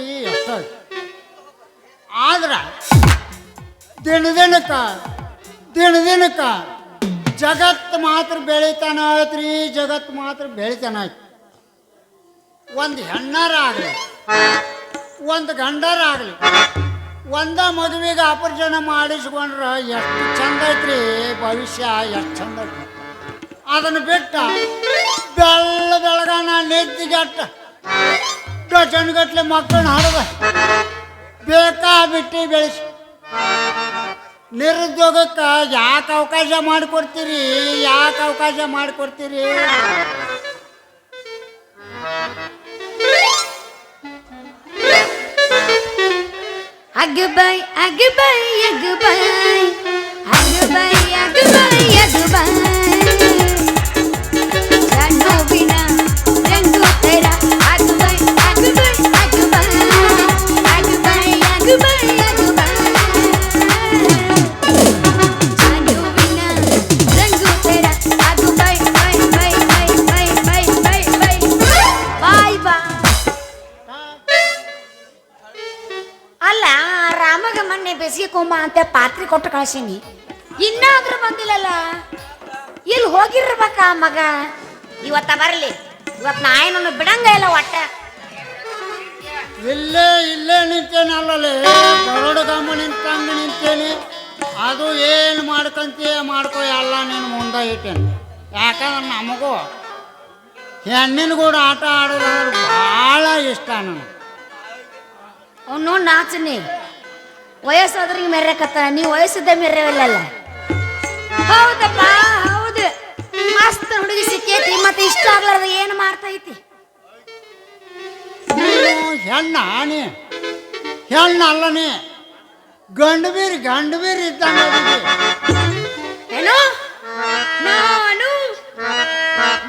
ಐತ್ರಿ ಅಷ್ಟ. ಆದ್ರೆ ದಿನದಿನಕ್ಕ ಜಗತ್ತು ಮಾತ್ರ ಬೆಳಿತಾನ ಐತ್ರಿ, ಜಗತ್ತು ಮಾತ್ರ ಬೆಳಿತಾನ ಐತಿ. ಒಂದು ಹೆಣ್ಣಾರ ಆಗಲಿ ಒಂದು ಗಂಡಾರ ಆಗಲಿ ಒಂದ ಮದುವೆಗೆ ಆಪರೇಷನ್ ಮಾಡಿಸ್ಕೊಂಡ್ರೆ ಎಷ್ಟು ಚಂದ ಐತ್ರಿ ಭವಿಷ್ಯ, ಎಷ್ಟು ಚಂದ ಐತಿ. ಅದನ್ನು ಬಿಟ್ಟ ಬೆಳಗಾನ ನೆತ್ತಿಗೆಟ್ಟ ಡಜನ್ಗಟ್ಲೆ ಮಕ್ಕಳನ್ನ ಹಡದ ಬೇಕಾಬಿಟ್ಟು ಬೆಳೆಸಿ ನಿರುದ್ಯೋಗಕ್ಕೆ ಯಾಕೆ ಅವಕಾಶ ಮಾಡಿಕೊಡ್ತೀರಿ? ಯಾಕೆ ಅವಕಾಶ ಮಾಡಿಕೊಡ್ತೀರಿ? ಅಗ್ಬೈ ಅಗ್ಬೈ ಅಗ್ಬೈ ಅಗ್ಬೈ ಅಗ್ಬೈ ಅಗ್ಬೈ ನೋವಿನ ರಂಗು ತೆರ ಅಗ್ಬೈ ಅಗ್ಬೈ ಅಗ್ಬೈ ಅಗ್ಬೈ ಅಗ್ಬೈ ಅಗ್ಬೈ ನೋವಿನ ರಂಗು ತೆರ ಅಗ್ಬೈ bye bye bye bye bye bye bye ಬಾಯ್ ಬಾ. ಅಲ್ಲ ರಾಮಗ ಮೊನ್ನೆ ಬೇಸಿಗೆ ಕೊಂಬ ಅಂತ ಪಾತ್ರೆ ಕೊಟ್ಟು ಕಳ್ಸೀನಿ, ಇನ್ನಾದ್ರೂ ಬಂದಿಲ್ಲಲ್ಲ. ಇಲ್ಲಿ ಹೋಗಿರ್ಬೇಕ ಮಗ. ಇವತ್ತ ಬರಲಿ, ಇವತ್ತು ನಾ ಏನನ್ನು ಬಿಡಂಗ ಇಲ್ಲ ಒಟ್ಟ. ಇಲ್ಲೇ ನಿಂತೇನೆ ಅಲ್ಲಲ್ಲಿ ಗರುಡಗಮ್ಮ ನಿಂತಂಗ ನಿಂತೇನೆ. ಅದು ಏನು ಮಾಡ್ಕೊಂತೀಯ ಮಾಡ್ಕೋ, ಎಲ್ಲ ನೀನು ಮುಂದೆ ಇಟ್ಟೇನೆ. ಯಾಕಂದ್ರೆ ನಮಗೂ ಹೆಣ್ಣಿನ ಕೂಡ ಆಟ ಆಡೋದಂದ್ರೆ ಭಾಳ ಇಷ್ಟ ನನಗೆ. ಅವ್ನು ನೋಡಿ ನಾಚನಿ ವಯಸ್ಸಾದ್ರಿಗೆ ಮೆರ್ರಕತ್ತ, ನೀವು ವಯಸ್ಸಿದ್ದ ಮೆರ್ರವಿಲ್ಲಲ್ಲ. ಹೌದಪ್ಪ ಹೌದು, ಮಸ್ತ್ ಹುಡುಗಿ ಸಿಕ್ಕೈತಿ, ಮತ್ತೆ ಇಷ್ಟ ಆಗ್ಲಾರ್ದ ಏನು ಮಾಡ್ತಾ ಐತಿ? ಹೆಣ್ಣಲ್ಲನೇ ಗಂಡು ಬೀರಿ ಇದ್ದಂಗೆ. ಏನು ನಾನು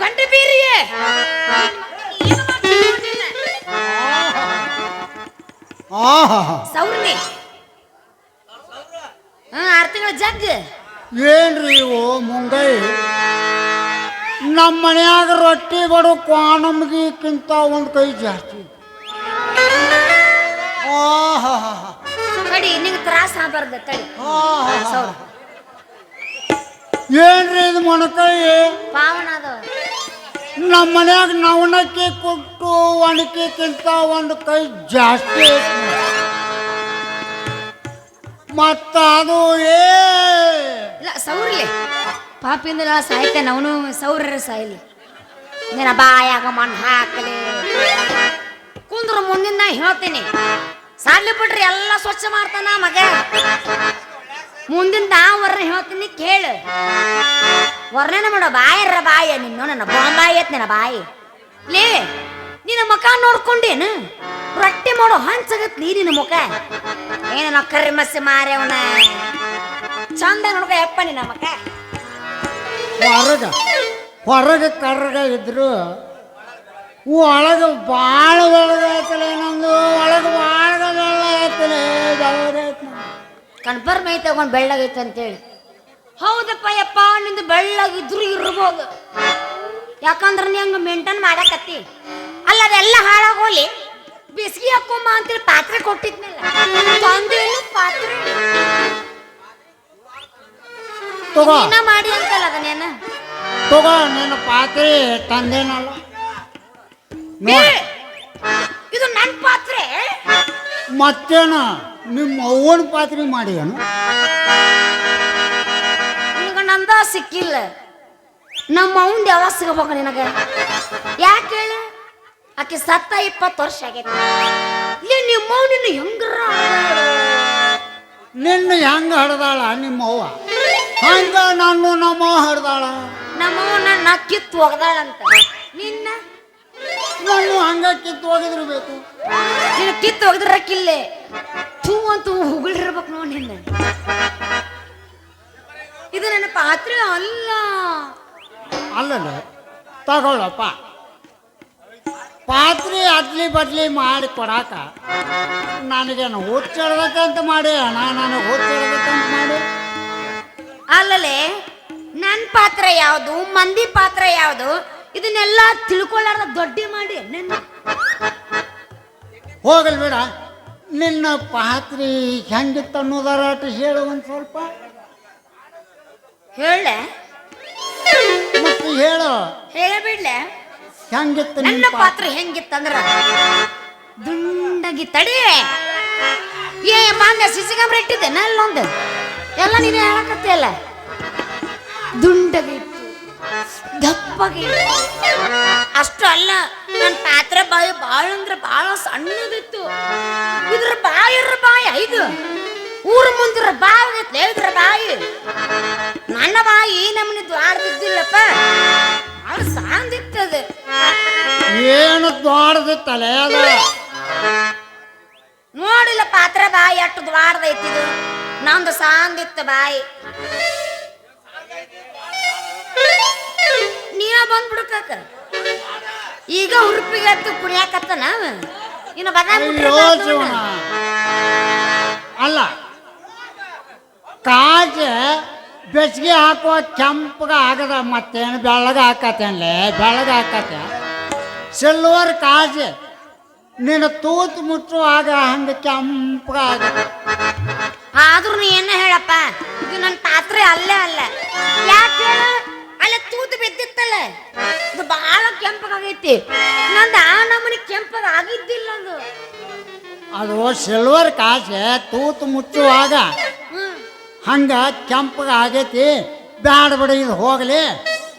ಗಂಡು ಬೀರಿಯೇ? ಸೌರ್ನಿ 6 ತಿಂಗಳ ಜಗ್ ಏನ್ರಿ ಇವು ಮುಂಗೈ? ನಮ್ಮ ಮನ್ಯಾಗ ರೊಟ್ಟಿ ಬಡು ಕ್ವಾನಮ್ಗಿಂತ ಒಂದು ಕೈ ಜಾಸ್ತಿ. ತಡಿ, ನಿಂಗೆ ತ್ರಾಸ ಆಗಬಾರ್ದು ತಡಿ. ಏನ್ರಿ ಇದು ಮೊಣಕೈ? ಪಾವನ ಅದ. ನಮ್ಮ ಮನ್ಯಾಗ ನವಣಕ್ಕಿ ಕೊಟ್ಟು ಒಣಕಿಕ್ಕಿಂತ ಒಂದು ಕೈ ಜಾಸ್ತಿ ಐತಿ. ಮತ್ತ ಅದು ಇಲ್ಲ ಸೌರ್ಲಿ, ಪಾಪಿಂದ ಸಾಯ್ತಾನೆ ಅವನು. ಸೌರ್ಯರ ಸಾಯ್ಲಿ, ನಿನ್ನ ಬಾಯಾಗ ಮಣ್ಣು ಹಾಕಲಿ. ಕುಂದ್ರು ಮುಂದಿನ ನಾ ಹೇಳ್ತೀನಿ, ಸಾಲಿ ಬಿಟ್ರಿ ಎಲ್ಲ ಸ್ವಚ್ಛ ಮಾಡ್ತಾನ ಮಗ. ಮುಂದಿನ ನಾ ವರ್ಣ ಹೇಳ್ತೀನಿ ಕೇಳು. ವರ್ಣನೆ ಮಾಡೋ ಬಾಯರ ಬಾಯ ನಿನ್ನ, ನನ್ನ ಬಾಯಿ ಐತ್ ನನ್ನ ಬಾಯಿ. ಲೇ ನಿನ್ನ ಮುಖ ನೋಡ್ಕೊಂಡೇನು? ರೊಟ್ಟಿ ಮಾಡೋ ಹಂಚಾಗತ್ ನೀ ನಿನ್ನ ಮುಖ. ಏನ ಕರಿಮಸಿ ಮಾರ್ಯವನ ಚಂದ ನೋಡ್ಕೊ ಯಪ್ಪ ನಿನ್ನ ಮುಖ. ಹೊರಗೆ ಕರ್ರಗ ಇದ್ರು ಒಳಗೆ ಭಾಳ ಬೆಳಗೈತಲ್ಲ. ನಮ್ದು ಒಳಗೆ ಭಾಳ ಬೆಳ್ಳಗೈತಲ್ಲ. ಕನ್ಫರ್ಮ್ ಐತೆ ತಗೊಂಡು ಬೆಳ್ಳಗೈತೆ ಅಂತೇಳಿ. ಹೌದಪ್ಪ ಯಪ್ಪ, ನಿಂದು ಬೆಳ್ಳಗಿದ್ರು ಇರ್ಬೋದು, ಯಾಕಂದ್ರೆ ನೀ ಹಂಗ ಮೇಂಟೈನ್ ಮಾಡಕತ್ತಿ. ಅಲ್ಲ ಅದೆಲ್ಲ ಹಾಳಾಗೋಲಿ, ಬಿಸಿಗೆ ಹಾಕೊಂಬ ಅಂತೇಳಿ ಪಾತ್ರೆ ಕೊಟ್ಟಿದ್ನಲ್ಲ, ತಂದೇನು ಪಾತ್ರೆ ಮಾಡಿ ಅಂತಲ್ಲ ಅದನ್ನೇನ ತಗೋ. ನೀನು ಪಾತ್ರೆ ತಂದೇನಲ್ಲ, ಇದು ನನ್ನ ಪಾತ್ರೆ. ಮತ್ತೇನ ನಿಮ್ಮ ಅವ್ವನ ಪಾತ್ರೆ ಮಾಡಿ ಏನು? ನಿನಗ ನಂದ ಸಿಕ್ಕಿಲ್ಲ, ನಮ್ಮ ಅವ್ನ ಯಾವಾಗ ಸಿಗಬೇಕು ನಿನಗ? ಯಾಕೆ ಹೇಳು? ಆಕೆ ಸತ್ತ 20 ವರ್ಷ ಆಗೈತಿ. ನಿಮ್ಮ ಅವ್ವ ನಿನ್ನ ಹೆಂಗ್ರ ನಿನ್ನ ಹೆಂಗ ಹಡ್ದಾಳ ನಿಮ್ಮವ್ವ? ಹಂಗ ನಾನು ನಮ್ಮವ್ವ ಹಡ್ದಾಳ. ನಮ್ಮವ್ವ ನನ್ನ ಕಿತ್ತು ಒಗದಾಳಂತ. ನಿನ್ನ ನಾನು ಹಂಗ ಕಿತ್ತು ಹೋಗಿದ್ರು ಬೇಕು. ನಿನ್ನ ಕಿತ್ತು ಒಗದ್ರಕ್ಕಿಲ್ಲೇ ಥೂ ಅಂತ ಹುಗಳಿರ್ಬೇಕು ನೋಡಿ ನಿನ್ನ. ಇದು ನನ್ನ ಪಾತ್ರೆ ಅಲ್ಲ. ಅಲ್ಲಲ್ಲ ತಗೊಳ್ಳಪ್ಪ, ಪಾತ್ರೆ ಅದ್ಲಿ ಬದ್ಲಿ ಮಾಡಿ ಕೊಡಾಕ ನನಗೇನು ಹುಚ್ಚಿಡ್ಬೇಕಂತ ಮಾಡಿ ನನಗೆ ಹುಚ್ಚಿಡ್ಬೇಕಂತ ಮಾಡಿ. ಅಲ್ಲಲೇ ನನ್ನ ಪಾತ್ರ ಯಾವುದು, ಮಂದಿ ಪಾತ್ರ ಯಾವುದು, ಇದನ್ನೆಲ್ಲ ತಿಳ್ಕೊಳ್ಳಾರ್ದ ದೊಡ್ಡಿ ಮಾಡಿ ಹೋಗಲ್ ಬೇಡ. ನಿನ್ನ ಪಾತ್ರಿ ಹೆಂಗಿತ್ತು ಅನ್ನೋದಾರ ಹೇಳು ಒಂದು ಸ್ವಲ್ಪ. ಹೇಳೆ ಮತ್ತೆ ಹೇಳು, ಹೇಳಬಿಡ್ಲೆ. ಹೆಂಗಿತ್ತು ನನ್ನ ಪಾತ್ರ ಹೆಂಗಿತ್ತಂದ್ರ ದುಂಡಗಿ ತಡಿ. ಏ ಮಾನ್ಯ ಸಿಸಿ ಕ್ಯಾಮ್ರಾ ಇಟ್ಟಿದ್ದೆ ಅಲ್ಲೊಂದು ಎಲ್ಲ ನೀನು ಹೇಳಕತ್ತಿಯಲ್ಲ. ದುಂಡಗಿ ದಪ್ಪಗೆ ಅಷ್ಟು ಅಲ್ಲ, ನನ್ನ ಪಾತ್ರ ಬಾಯಿ ಬಾಳ ಅಂದ್ರೆ ಬಾಳ ಸಣ್ಣದಿತ್ತು. ಇದ್ರ ಬಾಯಿ ಇದು ಊರ ಮುಂದ್ರ ಬಾಯಿ ಇದ್ರ ಬಾಯಿ. ನನ್ನ ಬಾಯಿ ನಮ್ಮನೆ ದ್ವಾರದಿದ್ದಿಲ್ಲಪ್ಪ, ಬಾಳ ಸಾಂದಿತ್ತದ. ಏನು ದ್ವಾರದಿತ್ತಲೆ ಅದ? ನೋಡಿಲ್ಲ ಪಾತ್ರ ಬಾಯಿ ಅಷ್ಟು ದ್ವಾರದೈತಿದು. ನಂದು ಸಾಂದಿತ್ತ ಬಾಯಿ. ನೀನ ಬಂದ್ಬಿಡ್ಕಾಕ ಈಗ ಹುರುಪಿಗೆ ಹತ್ತು ಕುಣಿಯಾಕತ್ತ ನಾವ ಇನ್ನು ಜೀವನ ಅಲ್ಲ. ಕಾಜೆ ಬೆಚ್ಗೆ ಹಾಕುವ ಕೆಂಪಗ ಆಗದ, ಮತ್ತೇನು ಬೆಳ್ಳಗ ಹಾಕತ್ತೇನ್ಲೆ? ಬೆಳ್ಳಗ ಹಾಕತ್ತೆ ಸಿಲ್ವರ್ ಕಾಜೆ. ನೀನು ತೂತು ಮುಚ್ಚುವಾಗ ಹಂಗೆ ಕೆಂಪಗ ಆಗದ. ಆದ್ರೂ ನೀ ಏನ ಹೇಳಪ್ಪ, ಇದು ನನ್ನ ಪಾತ್ರೆ ಅಲ್ಲೇ ಅಲ್ಲ. ಯಾಕೆ ಅಲ್ಲ ತೂತು ಬಿದ್ದಿತ್ತಲ್ಲ, ಇದು ಬಹಳ ಕೆಂಪಗಾಗೈತಿ. ನಂದು ಆ ನಮ್ಮನೆ ಕೆಂಪಗ ಆಗಿದ್ದಿಲ್ಲ ಅದು. ಅದು ಸಿಲ್ವರ್ ಕಾಸೆ ತೂತು ಮುಚ್ಚುವಾಗ ಹಂಗ ಕೆಂಪಗ ಆಗೈತಿ. ಬ್ಯಾಡ ಬಿಡ, ಇದು ಹೋಗ್ಲಿ,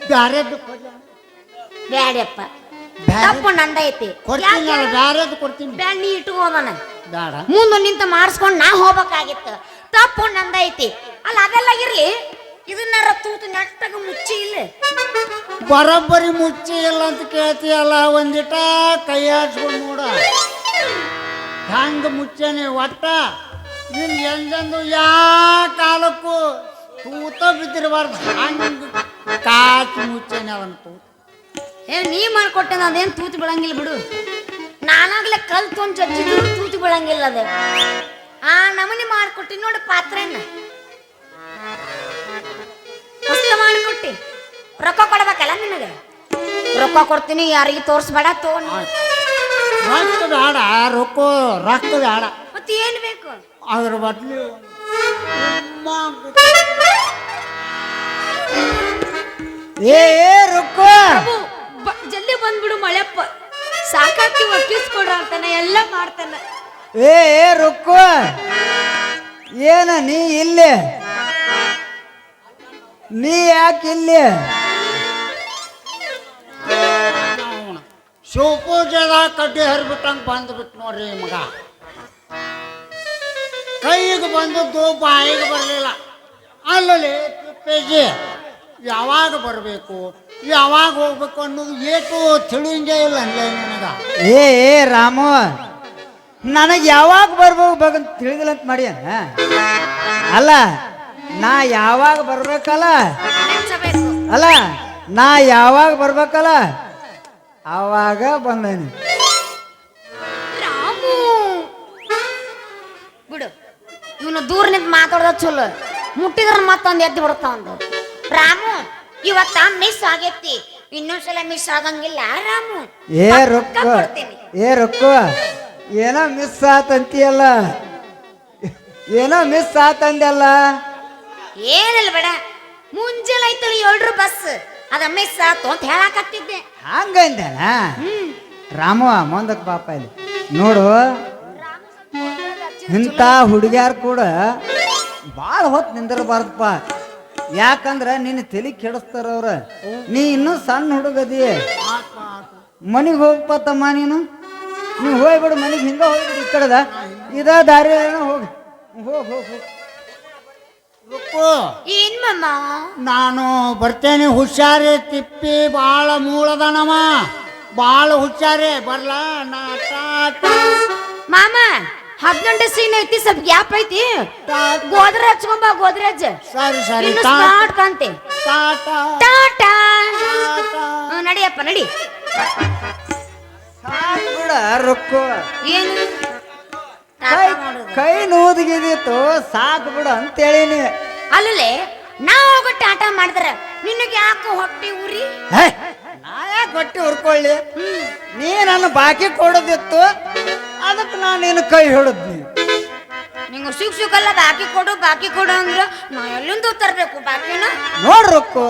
ಬ್ಯಾರೆದ್ದು ಬ್ಯಾಡ್ಯಪ್ಪ, ತಪ್ಪು ನಂದೈತಿ. ಕೊಡ್ತೀನಿ, ಬ್ಯಾರೆದ್ದು ಕೊಡ್ತೀನಿ. ಬ್ಯಾಡ, ನೀ ಇಟ್ಕೋದನ ಬೇಡ, ಮುಂದೆ ನಿಂತ ಮಾಡಿಸ್ಕೊಂಡು ನಾ ಹೋಗ್ಬೇಕಾಗಿತ್ತು. ತಪ್ಪು ನಂದೈತಿ. ಅಲ್ಲ ಅದೆಲ್ಲ ಇರ್ಲಿ, ಇದನ್ನಾರ ತೂತು ನೆಟ್ಟಾಗ ಮುಚ್ಚಿ ಇಲ್ಲ. ಬರೋಬ್ಬರಿ ಮುಚ್ಚಿ ಇಲ್ಲ ಅಂತ ಕೇಳ್ತೀಯಲ್ಲ, ಒಂದಿಟ ಕೈ ಆಡ್ಸ್ಕೊಂಡು ನೋಡ ಹಂಗ ಮುಚ್ಚೇನೆ. ಒಟ್ಟ ನಿನ್ ಎಂಜಂದು ಯಾ ಕಾಲಕ್ಕೂ ತೂತ ಬಿದ್ದಿರಬಾರ್ದು, ಹಂಗ ಕಾಚಿ ಮುಚ್ಚೇನೆ ಅವನು ತೂತ. ನೀ ಮಾಡ್ಕೊಟ್ಟೆ, ಅದೇನು ತೂತು ಬೀಳಂಗಿಲ್ಲ ಬಿಡು. ನಾನಾಗ್ಲೇ ಕಲ್ ತೊಂದ್ ಚಚ್ಚಿದ್ರು ತೂತು ಬೀಳಂಗಿಲ್ಲ ಅದು. ಆ ನಮನಿ ಮಾಡ್ಕೊಟ್ಟಿ ನೋಡಿ ಪಾತ್ರೆನ ಮಸ್ತ ಮಾಡಿಕೊಟ್ಟಿ. ರೊಕ್ಕ ಕೊಡ್ಬೇಕಲ್ಲ ನಿನಗೆ? ರೊಕ್ಕ ಕೊಡ್ತೀನಿ, ಯಾರಿಗೆ ತೋರಿಸ್ಬೇಡ. ತಗೊಂಡು ರೊಕ್ಕ ಬೇಡ, ರೊಕ್ಕ ಬೇಡ. ಮತ್ತೆ ಏನು ಬೇಕು? ಅದ್ರ ಬದ್ಲಿ ರೊಕ್ಕ ಜಲ್ದಿ ಬಂದ್ಬಿಡು ಮಳೆಪ್ಪ, ಸಾಕಾಕಿ ಒಕ್ಕಿಸ್ಕೊಡ್ರ ಅಂತಾನೆ ಎಲ್ಲ ಮಾಡ್ತಾನ. ರೊಕ್ಕ ಏನ ನೀ ಇಲ್ಲಿ? ನೀ ಯಾಕೆ ಇಲ್ಲಿ? ಶಿವಪೂಜೆದಾಗ ಕಡ್ಡಿ ಹರಿಬಿಟ್ಟಂಗೆ ಬಂದ್ಬಿಟ್ಟು ನೋಡ್ರಿ ಮಗ. ಕೈಗೆ ಬಂದದ್ದು ಬಾಯಿಗೆ ಬರಲಿಲ್ಲ. ಅಲ್ಲಲ್ಲಿ ತಿಪ್ಪೇಜಿ ಯಾವಾಗ ಬರಬೇಕು, ಯಾವಾಗ ಹೋಗ್ಬೇಕು ಅನ್ನೋದು ಏಟು ತಿಳಿಯಂಗೇ ಇಲ್ಲ ಅನ್ಲೇ ನಿನಗ. ರಾಮು, ನನಗೆ ಯಾವಾಗ ಬರ್ಬೇಕಂತ ತಿಳಿದಿಲ್ಲ ಅಂತ ಮಾಡಿ ಅಲ್ಲ. ನಾ ಯಾವಾಗ ಬರ್ಬೇಕಲ್ಲ, ಅಲ್ಲ ನಾ ಯಾವಾಗ ಬರ್ಬೇಕಲ್ಲ ಆವಾಗ ಬಂದೇನಿ. ರಾಮು ಬಿಡು, ಇವನು ದೂರ ನಿಂತು ಮಾತಾಡೋದ ಚಲೋ. ಮುಟ್ಟಿದ್ರ ಮತ್ತೊಂದು ಎದ್ದು ಬಿಡ್ತಾವಂದು. ರಾಮು ಇವತ್ತ ಮಿಸ್ ಆಗೈತಿ, ಇನ್ನೊಂದ್ಸಲ ಮಿಸ್ ಆಗಂಗಿಲ್ಲ ರಾಮು. ರೊಕ್ಕ ಏನೋ ಮಿಸ್ ಆತಂತಿಯಲ್ಲ, ಏನೋ ಮಿಸ್ ಆತಂದಲ್ಲ. ಏನಿಲ್ಲ ಬೇಡ, ಮುಂಜಾನೆ ಐತಲ್ಲ 7 ಬಸ್, ಅದ ಮಿಸ್ ಆತು ಅಂತ ಹೇಳಕತ್ತಿದ್ದೆ. ಹಂಗಂದಲ್ಲ ರಾಮು, ಮುಂದಕ್ಕೆ ಪಾಪ ಇಲ್ಲಿ ನೋಡು. ಇಂಥ ಹುಡುಗ್ಯಾರು ಕೂಡ ಭಾಳ ಹೊತ್ತು ನಿಂದಿರಬಾರ್ದಪ್ಪ. ಯಾಕಂದ್ರೆ ನಿನ್ನ ತಲೆ ಕೆಡಿಸ್ತಾರ ಅವ್ರ. ನೀ ಇನ್ನೂ ಸಣ್ಣ ಹುಡುಗದಿ, ಮನಿಗೆ ಹೋಗಪ್ಪ ತಮ್ಮ. ನೀನು ಹೋಗ್ಬಿಡು ಮನಿಗೆ, ಹಿಂಗ ಹೋಗ್ಬಿಡು. ಈ ಕಡೆದ ಇದ ದಾರಿ ಹೋಗಿ ಹೋಗಿ ಹೋಗಿ ಏನ್ ಮಮ್ಮ, ನಾನು ಬರ್ತೇನೆ. ಹುಷಾರಿ, ತಿಪ್ಪಿ ಭಾಳ ಮೂಲದನವ, ಭಾಳ ಹುಷಾರಿ. ಬರ್ಲಾ ನಾ ಮಾಮ? 10 ಗಂಟೆ ಸೀನ್ ಐತಿ, ಸ್ವಲ್ಪ ಗ್ಯಾಪ್ ಐತಿ. ಗೋದ್ರೇಜ್ ಹಚ್ಕೊಂಬ, ಗೋದ್ರೇಜ್. ಸರಿ ಸರಿ, ಸ್ಮಾರ್ಟ್ ಕಾಂತಿ. ಟಾಟಾ. ನಡಿಯಪ್ಪ ನಡಿ. ಬಿಡ ರೊಕ್ಕ ಏನು ಕೈ ನೋದಿಗಿದಿತ್ತು, ಸಾಕು ಬಿಡು ಅಂತೇಳಿನಿ. ಅಲ್ಲೇ ನಾ ಹೋಗೋ ಟಾಟಾ ಮಾಡಿದ್ರ ನಿನಗೆ ಯಾಕೋ ಹೊಟ್ಟೆ ಉರಿ? ನಾ ಯಾಕೆ ಹೊಟ್ಟೆ ಹುರ್ಕೊಳ್ಳಿ? ನೀ ನನ್ನ ಬಾಕಿ ಕೊಡೋದಿತ್ತು, ಅದಕ್ಕೆ ನಾನೇನು ಕೈ ಹಿಡಿದ್ನಿ. ನಿಂಗೆ ಸಿಕ್ಕಲ್ಲ ಬಾಕಿ ಕೊಡು ಅಂದ್ರ ನಾ ಎಲ್ಲಿಂದ ತರ್ಬೇಕು ಬಾಕಿನ? ನೋಡ್ರಕ್ಕು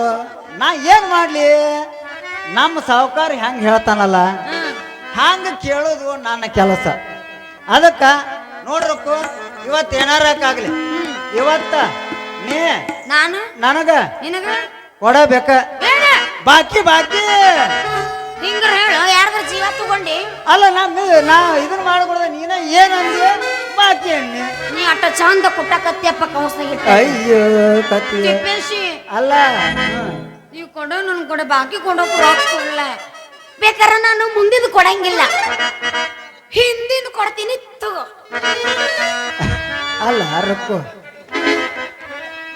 ನಾ ಏನ್ ಮಾಡ್ಲಿ, ನಮ್ಮ ಸಾವುಕಾರ ಹೆಂಗ್ ಹೇಳ್ತಾನಲ್ಲ ಹಂಗ ಕೇಳೋದು ನನ್ನ ಕೆಲಸ. ಅದಕ್ಕ ನೋಡ್ರಕ್ಕು ಇವತ್ತು ಏನಾರಕ್ಕಾಗ್ಲಿ, ಇವತ್ತ ನೀ ನಾನು ನನಗ ನಿನಗ ಕೊಡಬೇಕ ಬೇಡ. ಬಾಕಿ ಬಾಕಿ ಹಿಂಗ್ರ ಹೇಳು, ಯಾರ್ದಾರ ಜೀವ ತಗೊಂಡಿ? ಅಲ್ಲ ನಾ ಇದನ್ನ ಮಾಡ್ಕೊಡ್ದೆ ನೀನ ಏನಂದ್ಯ ಬಾಕಿ ಅಣ್ಣಿ. ನೀ ಅಟ್ಟ ಚಂದ ಕುಟ್ಟಕತ್ತಿಯಪ್ಪ ಕೌಸ್ನಾಗಿಟ್ಟ. ಅಯ್ಯೋ ಕತ್ತಿ ತಿಪ್ಪೇಶಿ ಅಲ್ಲ ನೀವು ಕೊಡು, ನನ್ ಕೊಡ ಬಾಕಿ ಕೊಡೋಕು ರೊಕ್ಕ ಕೊಡಲ್ಲ. ಬೇಕಾರ ನಾನು ಮುಂದಿದ್ ಕೊಡಂಗಿಲ್ಲ, ಹಿಂದಿನ ಕೊಡ್ತೀನಿ ತಗೋ. ಅಲ್ಲ ರೊಕ್ಕು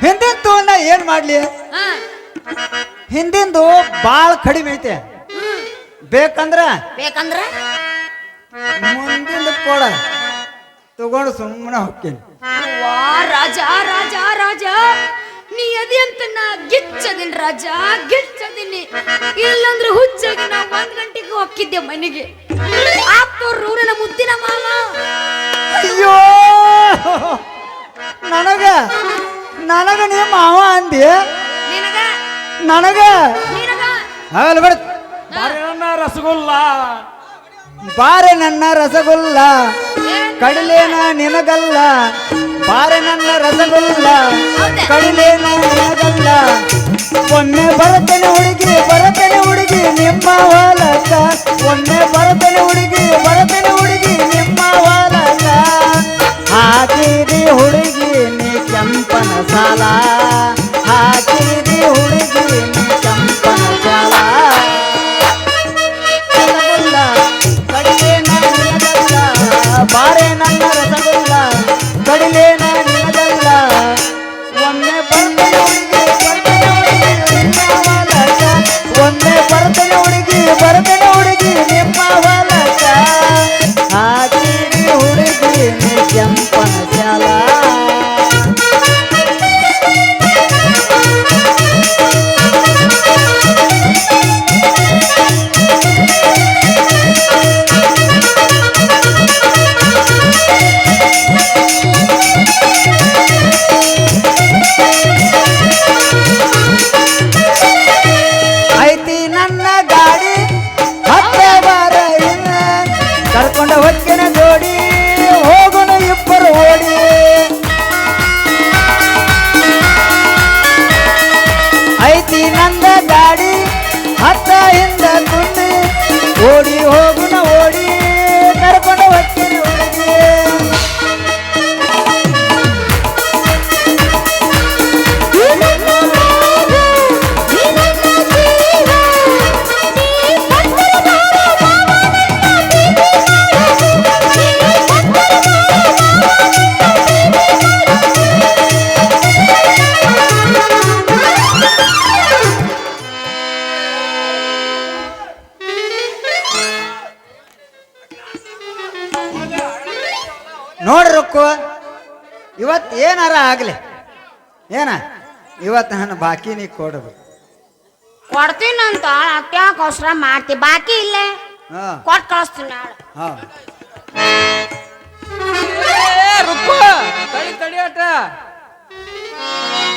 ಹಿಂದಿನ ತಗೊಂಡ ಏನ್ ಮಾಡ್ಲಿ, ಹಾ ಹಿಂದಿಂದು ಬಾಳ ಕಡಿಮೆ ಐತೆ. ಬೇಕಂದ್ರ ಬೇಕಂದ್ರ ಮುಂದಿಂದ ಕೊಡ ತಗೊಂಡು ಸುಮ್ಮನೆ ಹೋಗ್ತೀನಿ. ವಾ ರಾಜ ರಾಜ ರಾಜ, ನೀ ಅದಿ ಅಂತ ನಾ ಗಿಚ್ಚದಿನ್ ರಾಜ, ಗಿಚ್ಚದಿನಿ. ಇಲ್ಲಂದ್ರೆ ಹುಚ್ಚಾಗಿ ನಾ 1 ಗಂಟೆಗೆ ಹೋಗಿದ್ದೆ ಮನೆಗೆ. ಆಪ್ತವ್ರ ಊರಿನ ಮುದ್ದಿನ ಮಾವ. ಅಯ್ಯೋ ನನಗ ನಿಮ್ಮ ಮಾವ ಅಂದಿ, ನಿನಗ ನನಗ ನಿನಗ ಆಗಲ್ಲ ಬಿಡ. ರಸಗುಲ್ಲ ಬಾರೆ ನನ್ನ ರಸಗುಲ್ಲ, ಕಡಲೇನ ನಿನಗಲ್ಲ. ಬಾರೆ ನನ್ನ ರಸಗುಲ್ಲ, ಕಡಲೇನ ನಿನಗಲ್ಲ. ಒಮ್ಮೆ ಬರತನೆ ಹುಡುಗಿ ನಿಮ್ಮ ಹೊಲಕ. ಒಮ್ಮೆ ಬರತನೆ ಹುಡುಗಿ ನಿಮ್ಮ ಹೊಲಕ. ಹಾಕಿರಿ ಹುಡುಗಿ ನೀ ಕೆಂಪನ ಸಾಲ, ಹಾಕಿರಿ ಹುಡುಗಿ ನೀ ಕೆಂಪನ ಸಾಲ. ಬಾರೆ ನನ್ನ ರಸಗುಲ್ಲ, ಕಡಿಲೇನ ನಿನಗಲ್ಲ. ಒಮ್ಮೆ ಬರ್ತನೆ ಹುಡುಗಿ ನಿಮ್ಮ ಹೊಲಕ. ಹಾಕಿರಿ ಹುಡುಗಿ ನೀ ಕೆಂಪನ ಜಾಲ. ಐತಿ ನನ್ನ ಗಾಡಿ ಹತ್ತೆ ಬಾರ ಇಲ್ಲ, ಕರ್ಕೊಂಡ ಹೊಕ್ಕಿನ ಜೋಡಿ ಹೋಗೋಣ ಇಬ್ಬರು ಓಡಿ. ಐತಿ ನನ್ನ ಗಾಡಿ ಹತ್ತ ಹಿಂದ ಕುಂಡಿ, ಓಡಿ ಹೋಗುಣ ಓಡಿ ಕರ್ಕೊಂಡ ಹೊಕ್ಕಿನ ಹುಡುಗಿ. ನೋಡ್ರಕ್ಕು ಇವತ್ತು ಏನಾರ ಆಗ್ಲಿ, ಏನ ಇವತ್ತು ನನ್ನ ಬಾಕಿ ನೀ ಕೊಡಬೇಕು. ಕೊಡ್ತೀನಂತ ಅತ್ಯಾಕ ಅವಸರ ಮಾಡ್ತಿ, ಬಾಕಿ ಇಲ್ಲೇ ಹಾ ಕೊಟ್ಟು ಕಳಿಸ್ತೀನಿ ನಾಳೆ. ಹಾ ರುಕ್ಕು ತಡಿಯಾಟ.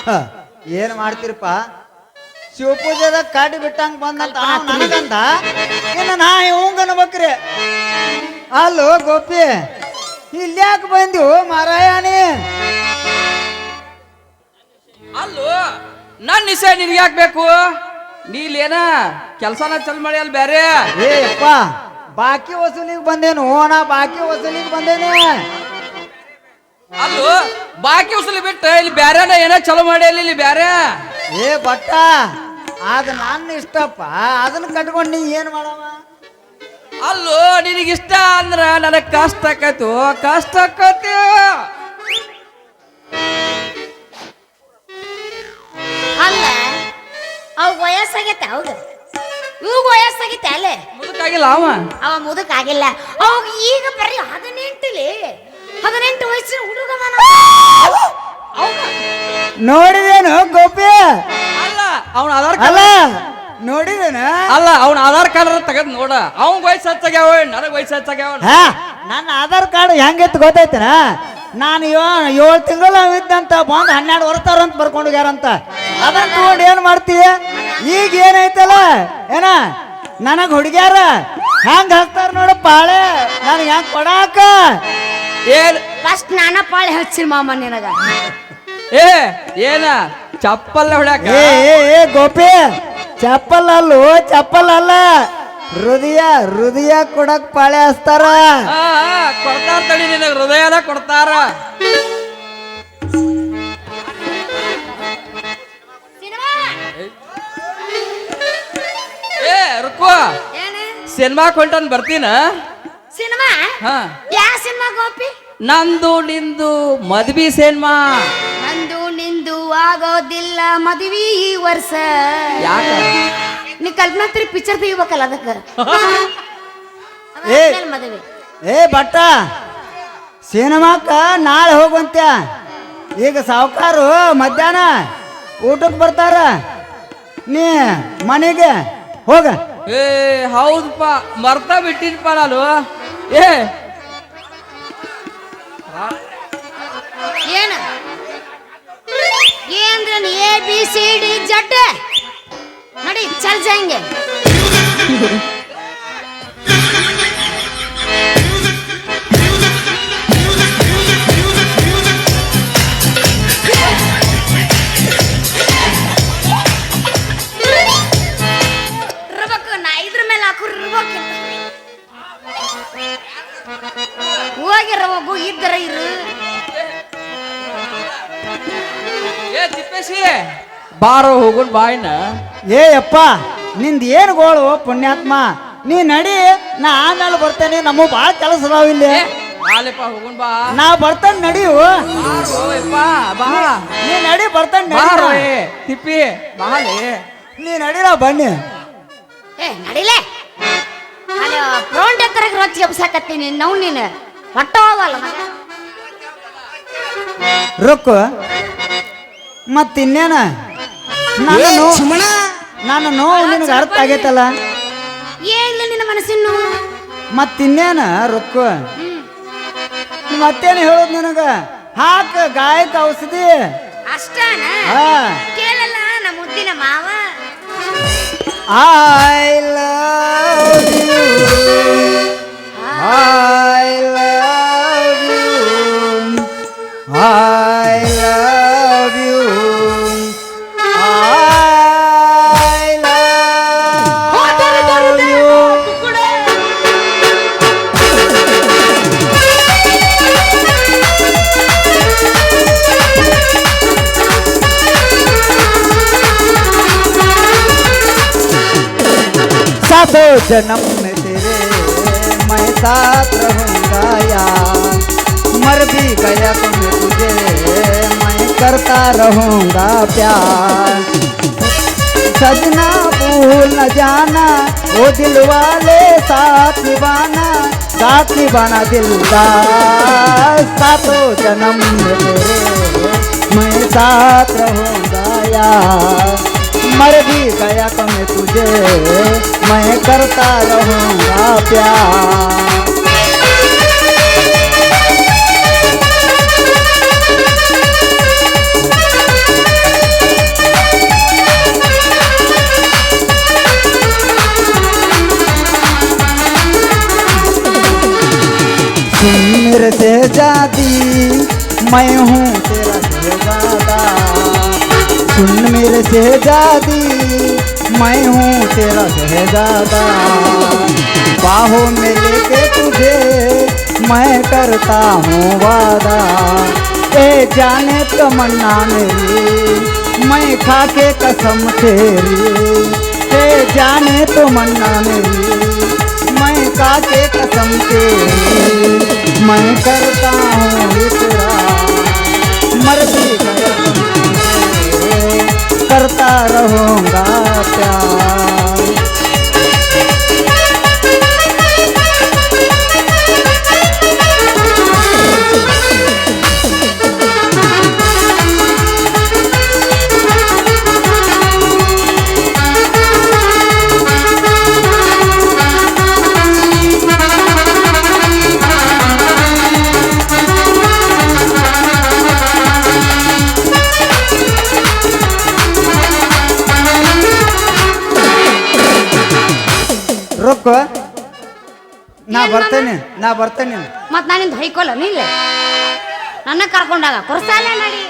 ಹ, ಏನ್ ಮಾಡ್ತೀರಪ್ಪ? ಶಿವಪೂಜೆದ ಕಾಡಿ ಬಿಟ್ಟಂಗ ಬಂದಂತ ನನಗಂತ ಇನ್ನು ನಾ ಇವಂಗನ್ಬೇಕ್ರಿ. ಅಲ್ಲೋ ಗೋಪಿ, ಇಲ್ಯಾಕೆ ಬಂದಿವು ಮಾರಾಯಣಿ? ಅಲ್ಲೋ ನನ್ನ ನಿಸೆ ನಿನ್ಗೆ ಯಾಕೆ ಬೇಕು? ನೀಲೇನ ಕೆಲ್ಸನ ಚಲ್ ಮಾಡಿ ಅಲ್ಲಿ ಬೇರೆ. ಏ ಅಪ್ಪ, ಬಾಕಿ ವಸೂಲಿಗೆ ಬಂದೇನು, ನಾ ಬಾಕಿ ವಸೂಲಿಗೆ ಬಂದೇನೆ. ಅಲ್ಲೋ ಬಾಕಿ ಉಸಲಿ ಬಿಟ್ಟು ಇಲ್ಲಿ ಬ್ಯಾರೇನ ಏನೋ ಚಲೋ ಮಾಡಿ ಇಲ್ಲಿ ಬ್ಯಾರೆ. ಏ ಬಟ್ಟ, ಅದು ನನ್ನ ಇಷ್ಟಪ್ಪ, ಅದನ್ನ ಕಟ್ಕೊಂಡು ನೀ ಏನ್ ಮಾಡವ? ಅಲ್ಲೋ ನಿನಗಿಷ್ಟ ಅಂದ್ರ ನನಗ್ ಕಷ್ಟ ಆಕೈತು, ಕಷ್ಟ ಆಕತಿ. ಅಲ್ಲ ಅವ್ ವಯಸ್ಸಾಗೈತೆ, ಹೌದು ಇವಾಗ ವಯಸ್ಸಾಗೈತೆ ಅಲ್ಲೇ. ಮುದುಕಾಗಿಲ್ಲ ಅವ ಮುದುಕಾಗಿಲ್ಲ, ಅವಾಗ ಈಗ ಬರೀ 18 ವಯಸ್ಸಿನ ಹುಡುಗನ. ನೋಡಿದೇನು ಗೋಪಿ? ಅಲ್ಲ ಅವನ ಆಧಾರ್ ಅಲ್ಲ ನೋಡಿದೇನ? ಅಲ್ಲ ಅವನ ಆಧಾರ್ ಕಾರ್ಡ್ ತೆಗೆದ್ ನೋಡ. ಅವ್ನ ವಯಸ್ಸು ಹೆಚ್ಚಾಗ್ಯಾವ, ನನಗ್ ವಯಸ್ಸು ಹೆಚ್ಚಾಗ್ಯಾವ. ಹಾ ನನ್ನ ಆಧಾರ್ ಕಾರ್ಡ್ ಹೆಂಗಿತ್ತು ಗೊತ್ತೈತನ ನಾನು 7 ತಿಂಗಳು ಇದ್ದಂತ ಬಂದು 12 ವರ್ಷ ಅಂತ ಬರ್ಕೊಂಡು ಹೋಗ್ಯಾರಂತ ಅದನ್ನ ತಗೊಂಡು ಏನ್ ಮಾಡ್ತೀಯ ಈಗ ಏನೈತಲ್ಲ ಏನ ನನಗ್ ಹುಡುಗ್ಯಾರ ಹೆಂಗ್ ಹಾಕ್ತಾರ ನೋಡಪ್ಪ ಪಾಳೆ ನನಗೆ ಹೆಂಗ್ ಕೊಡಾಕ ಏನ್ ಫಸ್ಟ್ ನಾನ ಪಾಳೆ ಹಚ್ಚಿರ ಮಾಮ ನಿನಗ ಏ ಏನ ಚಪ್ಪಲ್ಲ ಹೊಡ್ಯಾಕ ಏ ಏ ಏ ಗೋಪಿ ಚಪ್ಪಲ್ ಅಲ್ಲೋ ಚಪ್ಪಲ್ ಅಲ್ಲ ಹೃದಯ ಕೊಡಕ್ ಪಾಳೆ ಹಚ್ತಾರ ಕೊಡ್ತಾರ ತಡಿ ನಿನಗ ಹೃದಯದ ಕೊಡ್ತಾರ ಏ ರುಕ್ಕು ಏನು ಸಿನಿಮಾ ಕೊಂಟನ್ ಬರ್ತೀನ ಸಿನಿಮಾ ಹಾ ಯಾವ ಸಿನಿಮಾ ಗೋಪಿ ನಂದು ನಿಂದು ಮದ್ವಿ ಸಿನಿಮಾ ನಂದು ನಿಂದು ಆಗೋದಿಲ್ಲ ಮದುವೆ ಈ ವರ್ಷ ಯಾಕ ನೀ ಕಲ್ಪನಾ ಪಿಕ್ಚರ್ ತೆಗಿಬೇಕಲ್ಲ ಅದಕ್ಕ ಏ. ಮದುವೆ ಏ ಬಟ್ಟ ಸಿನಿಮಾಕ್ಕ ನಾಳೆ ಹೋಗುವಂತ ಈಗ ಸಾವುಕಾರು ಮಧ್ಯಾಹ್ನ ಊಟಕ್ಕೆ ಬರ್ತಾರ ನೀ ಮನೆಗೆ ಹೋಗ ಏ ಹೌದಪ್ಪ ಮರ್ತಾ ಬಿಟ್ಟಿನಪ್ಪ ನಾನು ಏ ಏನು ಏನ್ರ ABCD ಜಡ್ ನೋಡಿ ಚಲ್ ಜಾಂಗೆ ಇರ್ಬೇಕು ನಾ ಇದ್ರ ಮೇಲೆ ಹಾಕುರ್ ಇರ್ಬೇಕು ಹೋಗಿರ ಹೋಗು ಇದ್ದರ ಇರು ಏ ತಿಪ್ಪೇಶಿ ಬಾರೋ ಹೋಗುನ್ ಬಾಯ್ನ ಏ ಅಪ್ಪ ನಿಂದ ಏನು ಗೋಳು ಪುಣ್ಯಾತ್ಮ ನೀ ನಡಿ ನಾ ಆಮೇಲೆ ಬರ್ತೇನೆ ನಮ್ಮ ಭಾಳ ಕೆಲಸ ಅದಾವ ಇಲ್ಲಿ ಬಾಲೆಪ್ಪ ಹೋಗುನ್ ಬಾ ನಾ ಬರ್ತೇನೆ ನಡಿಯು ಬಾರೋ ಯಪ್ಪ, ಬಾ ನೀ ನಡಿ ಬರ್ತೇನೆ ಬಾರೋ ನಡಿ ಏ ತಿಪ್ಪಿ ಬಾಲೆ ನೀ ನಡಿರ ಬನ್ನಿ ಏ ನಡಿಲೆ ಅಲ್ಲಿ ಪ್ರೌಂಡ್ ಎತ್ತರಕ್ಕೆ ರೊಚ್ಚಿ ಎಬ್ಸಾಕತ್ತೀನಿ ನಾವು ನೀನು ಹೊಟ್ಟ ಹೋಗಲ್ಲ ಮಗ ರೊಕ್ಕ ಮತ್ತಿನ್ನೇನ ನನ್ನ ನೋವು ನಿನಗೆ ಅರ್ಥ ಆಗೈತಲ್ಲ ಏನಿಲ್ಲ ನಿನ್ನ ಮನಸ್ಸಿನ ಮತ್ತಿನ್ನೇನ ರೊಕ್ಕ ಮತ್ತೇನು ಹೇಳೋದು ನಿನಗ ಹಾಕ ಗಾಯಕ ಔಷಧಿ ಅಷ್ಟನ ಹಾ ಕೇಳಲ್ಲ ನಮ್ಮ ಮುದ್ದಿನ ಮಾವ I love you. I love you. I love you. I love you. सातों जन्म में तेरे मैं साथ रहूंगा यार मर भी गया तो मैं तुझे मैं करता रहूंगा प्यार सजना भूल न जाना वो दिल वाले साथ निभाना दिलदार सातों जन्म में तेरे मैं साथ रहूंगा यार मर भी गया तो मैं तुझे मैं करता रहूंगा प्यार सुन मेरे शहजादी मैं हूँ तेरा शहजादा सुन मेरे शहजादी मैं हूँ तेरा शहजादा बाहों में लेके तुझे मैं करता हूँ वादा ए जाने तमन्ना मेरी मैं खाके कसम तेरी ए जाने तमन्ना मेरी मैं खाके कसम तेरी मैं करता हूँ इकरार मर भी गया करता रहूंगा प्यार ಅಕ್ಕೋ ನಾ ಬರ್ತೇನೆ ಮತ್ ನಾನಿಂದ ಹೊಯ್ಕೊಲ್ಲ ನಿಲ್ಲ ನನ್ನ ಕರ್ಕೊಂಡಾಗ ಕೊರ್ಸಾಲ ನಡಿ